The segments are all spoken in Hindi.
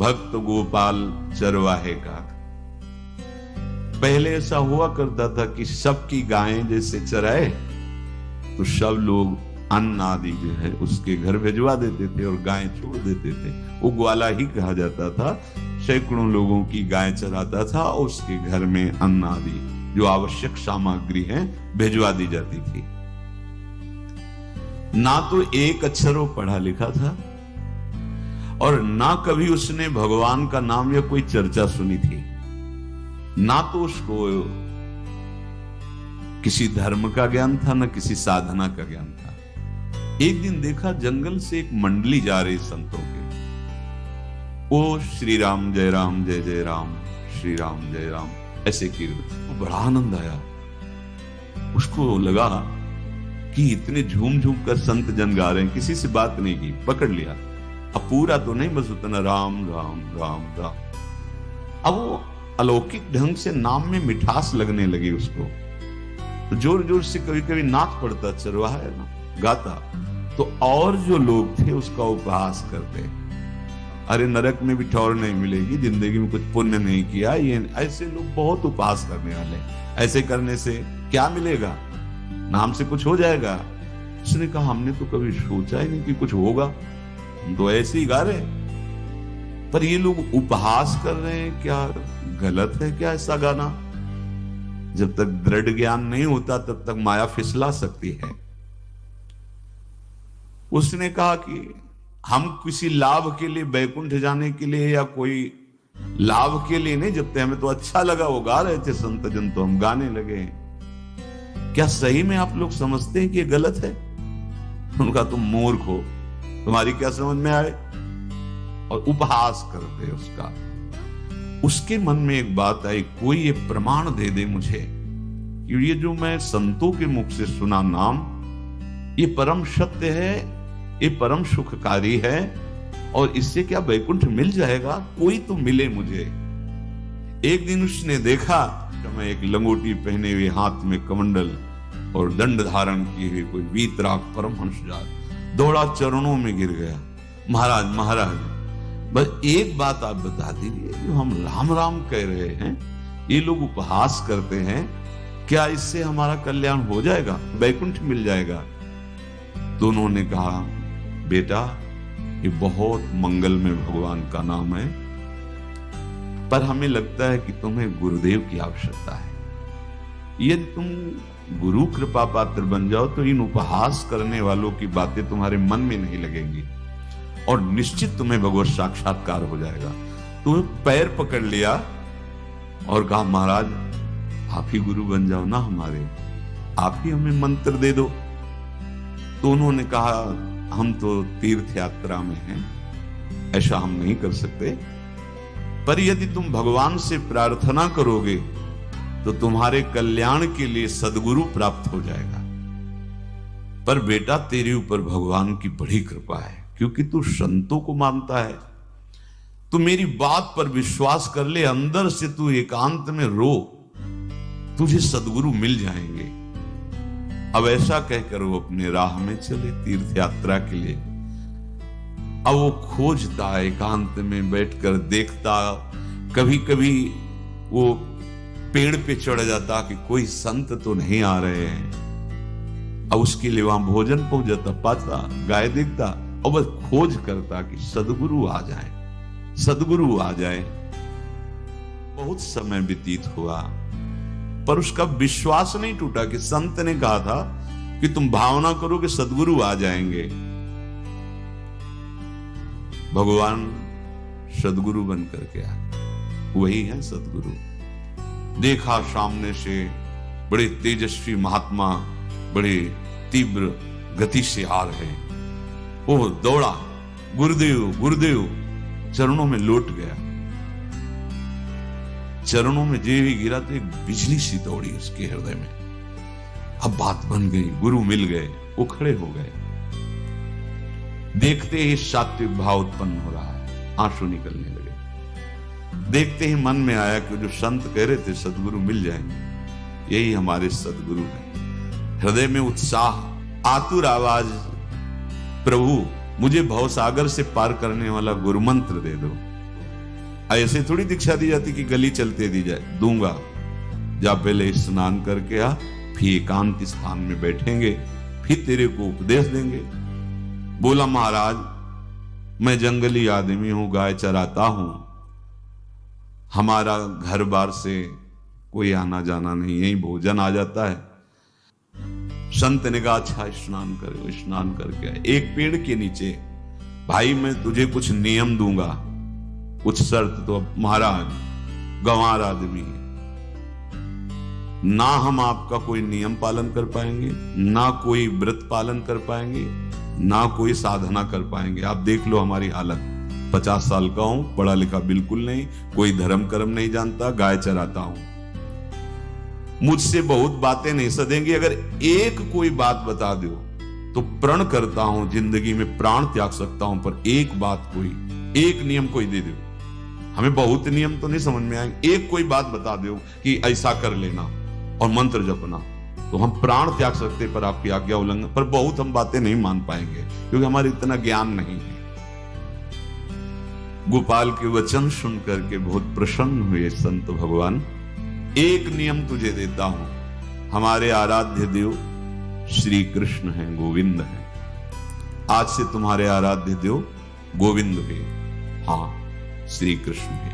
भक्त गोपाल चरवाहे का। पहले ऐसा हुआ करता था कि सबकी गायें जैसे चराए तो सब लोग अन्न आदि जो है उसके घर भिजवा देते थे और गायें छोड़ देते थे। वो ग्वाला ही कहा जाता था। सैकड़ों लोगों की गायें चराता था और उसके घर में अन्न आदि जो आवश्यक सामग्री है भिजवा दी जाती थी। ना तो एक अक्षर वो पढ़ा लिखा था और ना कभी उसने भगवान का नाम या कोई चर्चा सुनी थी, ना तो उसको किसी धर्म का ज्ञान था, ना किसी साधना का ज्ञान था। एक दिन देखा जंगल से एक मंडली जा रही संतों के, वो श्री राम जय जय राम, श्री राम जय राम ऐसे कीर्तन। वो बड़ा आनंद आया उसको। लगा कि इतने झूम झूम कर संत जन गा रहे हैं, किसी से बात नहीं की, पकड़ लिया। अब पूरा तो नहीं, बस उतना राम राम राम राम। अब वो अलौकिक ढंग से नाम में मिठास लगने लगी उसको, तो जोर जोर से कभी कभी नाच पड़ता, चरवाहा है ना, गाता। तो और जो लोग थे उसका उपहास करते, अरे नरक में भी ठौर नहीं मिलेगी, जिंदगी में कुछ पुण्य नहीं किया, ये ऐसे लोग बहुत उपहास करने वाले, ऐसे करने से क्या मिलेगा, नाम से कुछ हो जाएगा। उसने कहा हमने तो कभी सोचा ही नहीं कि कुछ होगा, हम तो ऐसे ही गा रहे। पर ये लोग उपहास कर रहे हैं, क्या गलत है क्या ऐसा गाना? जब तक दृढ़ ज्ञान नहीं होता तब तक माया फिसला सकती है। उसने कहा कि हम किसी लाभ के लिए, बैकुंठ जाने के लिए या कोई लाभ के लिए नहीं जपते, हमें तो अच्छा लगा, वो गा रहे थे संत जन तो हम गाने लगे। क्या सही में आप लोग समझते हैं कि ये गलत है? उनका तुम मूर्ख हो, तुम्हारी क्या समझ में आए? और उपहास करते उसका। उसके मन में एक बात आई, कोई ये प्रमाण दे दे मुझे कि ये जो मैं संतों के मुख से सुना नाम, ये परम सत्य है, ये परम सुखकारी है, और इससे क्या बैकुंठ मिल जाएगा? कोई तो मिले मुझे। एक दिन उसने देखा तो मैं एक लंगोटी पहने हुए, हाथ में कमंडल और दंड धारण किए हुए कोई वीतराग परमहंस जात दौड़ा, चरणों में गिर गया। महाराज महाराज, बस एक बात आप बता दीजिए, जो हम राम राम कह रहे हैं, ये लोग उपहास करते हैं, क्या इससे हमारा कल्याण हो जाएगा, बैकुंठ मिल जाएगा? तो उन्होंने कहा बेटा, ये बहुत मंगल में भगवान का नाम है, पर हमें लगता है कि तुम्हें गुरुदेव की आवश्यकता है। यदि तुम गुरु कृपा पात्र बन जाओ तो इन उपहास करने वालों की बातें तुम्हारे मन में नहीं लगेंगी और निश्चित तुम्हें भगवत साक्षात्कार हो जाएगा। तुम्हें पैर पकड़ लिया और कहा महाराज आप ही गुरु बन जाओ ना हमारे, आप ही हमें मंत्र दे दो। तो उन्होंने कहा हम तो तीर्थ यात्रा में हैं, ऐसा हम नहीं कर सकते, पर यदि तुम भगवान से प्रार्थना करोगे तो तुम्हारे कल्याण के लिए सद्गुरु प्राप्त हो जाएगा। पर बेटा तेरे ऊपर भगवान की बड़ी कृपा है, क्योंकि तू संतों को मानता है, तू मेरी बात पर विश्वास कर ले, अंदर से तू एकांत में रो, तुझे सद्गुरु मिल जाएंगे। अब ऐसा कहकर वो अपने राह में चले तीर्थ यात्रा के लिए। अब वो खोजता, एकांत में बैठकर देखता, कभी कभी वो पेड़ पे चढ़ जाता कि कोई संत तो नहीं आ रहे हैं। अब उसके लिए वहां भोजन पहुंच जाता, पाता, गाय देखता और बस खोज करता कि सद्गुरु आ जाए, सद्गुरु आ जाए। बहुत समय व्यतीत हुआ पर उसका विश्वास नहीं टूटा कि संत ने कहा था कि तुम भावना करो कि सद्गुरु आ जाएंगे। भगवान सद्गुरु बन करके आ, वही है सद्गुरु। देखा सामने से बड़े तेजस्वी महात्मा बड़े तीव्र गति से आ रहे हैं। वो दौड़ा, गुरुदेव गुरुदेव, चरणों में लौट गया। चरणों में जे ही गिरा तो एक बिजली सी दौड़ी उसके हृदय में। अब बात बन गई, गुरु मिल गए। वो खड़े हो गए, देखते ही सात्विक भाव उत्पन्न हो रहा है, आंसू निकलने लगे। देखते ही मन में आया कि जो संत कह रहे थे सद्गुरु मिल जाएंगे, यही हमारे सद्गुरु हैं। हृदय में उत्साह, आतुर आवाज, प्रभु मुझे भवसागर से पार करने वाला गुरु मंत्र दे दो। ऐसे थोड़ी दीक्षा दी जाती कि गली चलते दी जाए। दूंगा, जा पहले स्नान करके आ, फिर एकांत स्थान में बैठेंगे, फिर तेरे को उपदेश देंगे। बोला महाराज मैं जंगली आदमी हूं, गाय चराता हूं, हमारा घर बार से कोई आना जाना नहीं, यही भोजन आ जाता है। संत ने कहा अच्छा स्नान करो। स्नान करके आए, एक पेड़ के नीचे, भाई मैं तुझे कुछ नियम दूंगा, कुछ शर्त। तो महाराज गंवार आदमी है, ना हम आपका कोई नियम पालन कर पाएंगे, ना कोई व्रत पालन कर पाएंगे, ना कोई साधना कर पाएंगे। आप देख लो हमारी हालत, 50 साल का हूं, पढ़ा लिखा बिल्कुल नहीं, कोई धर्म कर्म नहीं जानता, गाय चराता हूं, मुझसे बहुत बातें नहीं सदेंगी। अगर एक कोई बात बता दो तो प्रण करता हूं जिंदगी में प्राण त्याग सकता हूं, पर एक बात कोई, एक नियम कोई दे दो। हमें बहुत नियम तो नहीं समझ में आएंगे, एक कोई बात बता दो कि ऐसा कर लेना और मंत्र जपना, तो हम प्राण त्याग सकते, पर आपकी आज्ञा उल्लंघन, पर बहुत हम बातें नहीं मान पाएंगे क्योंकि हमारे इतना ज्ञान नहीं है। गोपाल के वचन सुन करके बहुत प्रसन्न हुए संत भगवान। एक नियम तुझे देता हूं, हमारे आराध्य देव श्री कृष्ण हैं, गोविंद हैं, आज से तुम्हारे आराध्य देव गोविंद है, हाँ श्री कृष्ण है।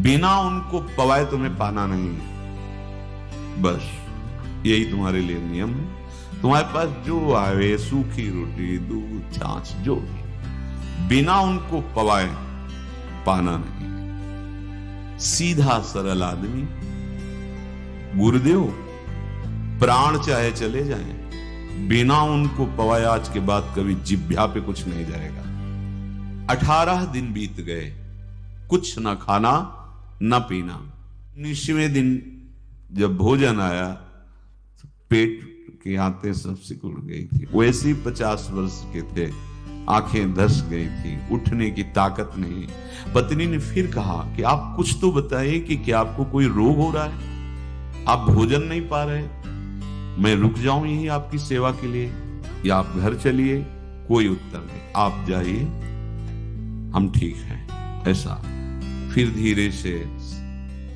बिना उनको पवाए तुम्हें पाना नहीं, बस यही तुम्हारे लिए नियम है। तुम्हारे पास जो आवे, सूखी रोटी, दूध, छाछ, जो बिना उनको पवाए पाना नहीं। सीधा सरल आदमी, गुरुदेव प्राण चाहे चले जाएं, बिना उनको पवाए आज के बाद कभी जिह्वा पे कुछ नहीं जाएगा। 18 दिन बीत गए, कुछ ना खाना ना पीना। 19वें दिन जब भोजन आया तो पेट की आंतें सब सिकुड़ गई थी। वैसे ही 50 वर्ष के थे, आंखें धस गई थी, उठने की ताकत नहीं। पत्नी ने फिर कहा कि आप कुछ तो बताइए कि क्या आपको कोई रोग हो रहा है, आप भोजन नहीं पा रहे, मैं रुक जाऊं यही आपकी सेवा के लिए या आप घर चलिए। कोई उत्तर नहीं, आप जाइए, हम ठीक हैं। ऐसा फिर धीरे से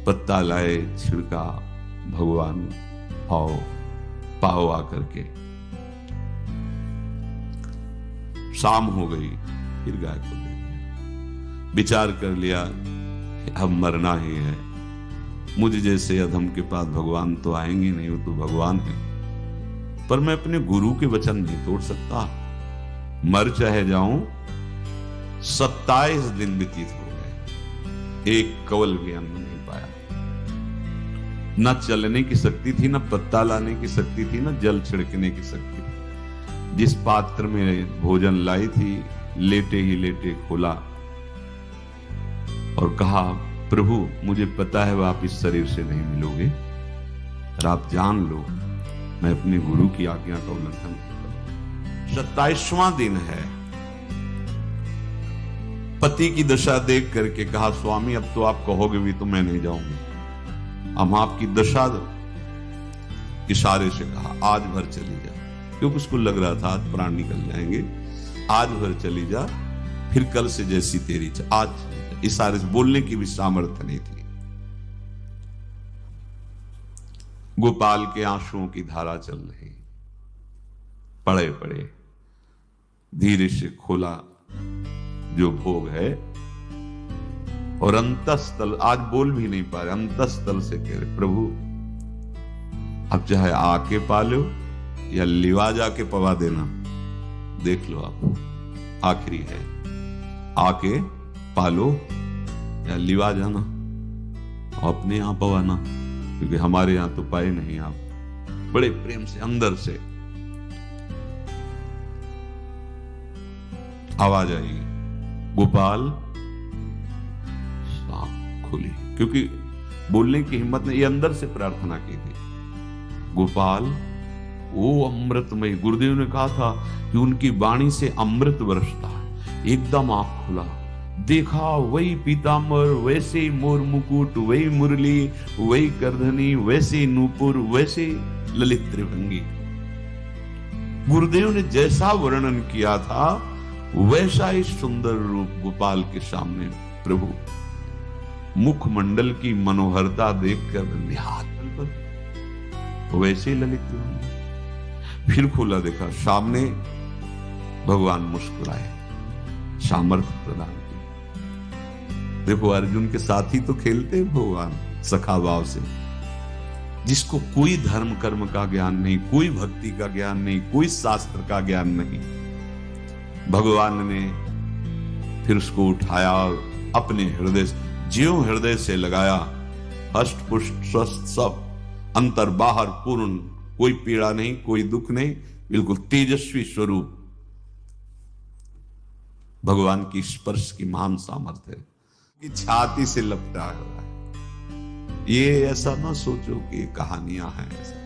पत्ता लाए, छिड़का, भगवान आओ पाओ आकर के। शाम हो गई, फिर गाय को दे दिया। विचार कर लिया अब मरना ही है, मुझ जैसे अधम के पास भगवान तो आएंगे नहीं, वो तो भगवान है, पर मैं अपने गुरु के वचन नहीं तोड़ सकता, मर चाहे जाऊं। 27 दिन व्यतीत हो गए, एक कवल भी अन्न नहीं पाया। न चलने की शक्ति थी, न पत्ता लाने की शक्ति थी, न जल छिड़कने की शक्ति थी। जिस पात्र में भोजन लाई थी, लेटे ही लेटे खोला और कहा प्रभु मुझे पता है आप इस शरीर से नहीं मिलोगे, और आप जान लो मैं अपने गुरु की आज्ञा का उल्लंघन करता। 27वां दिन है। पति की दशा देख करके कहा स्वामी अब तो आप कहोगे भी तो मैं नहीं जाऊंगी, हम आपकी दशा इशारे से कहा आज भर चली जा, क्योंकि उसको लग रहा था आज प्राण निकल जाएंगे। आज भर चली जा, फिर कल से जैसी तेरी आज। इशारे से बोलने की भी सामर्थ्य नहीं थी। गोपाल के आंसुओं की धारा चल रही, पड़े पड़े धीरे से खोला जो भोग है, और अंतस्थल, आज बोल भी नहीं पा रहे, अंतस्थल से कह रहे प्रभु अब चाहे आके पालो या लिवा जाके पवा देना, देख लो आप, आखिरी है, आके पालो या लिवा जाना, अपने यहां पवाना, क्योंकि हमारे यहां तो पाए नहीं आप। बड़े प्रेम से अंदर से आवाज आई, गोपाल सांप खुली, क्योंकि बोलने की हिम्मत नहीं, ये अंदर से प्रार्थना की थी। गोपाल वो अमृतमय, गुरुदेव ने कहा था कि उनकी वाणी से अमृत बरसता है। एकदम आंख खुला, देखा वही पीतांबर, वैसे ही मोर मुकुट, वही मुरली, वही करधनी, वैसे ही नूपुर, वैसे ही ललित त्रिभंगी। गुरुदेव ने जैसा वर्णन किया था वैसा ही सुंदर रूप गोपाल के सामने प्रभु मुखमंडल की मनोहरता देखकर निहाल पर वैसे ललित होंगे। फिर खोला, देखा सामने भगवान मुस्कुराए, सामर्थ्य प्रदान की। देखो अर्जुन के साथी तो खेलते भगवान सखा भाव से, जिसको कोई धर्म कर्म का ज्ञान नहीं, कोई भक्ति का ज्ञान नहीं, कोई शास्त्र का ज्ञान नहीं, भगवान ने फिर उसको उठाया, अपने हृदय ज्यों हृदय से लगाया, हष्ट पुष्ट स्वस्थ सब, अंतर बाहर पूर्ण, कोई पीड़ा नहीं, कोई दुख नहीं, बिल्कुल तेजस्वी स्वरूप। भगवान की स्पर्श की महान सामर्थ्य है कि छाती से लपटा हुआ है। ये ऐसा ना सोचो कि कहानियां हैं, ऐसा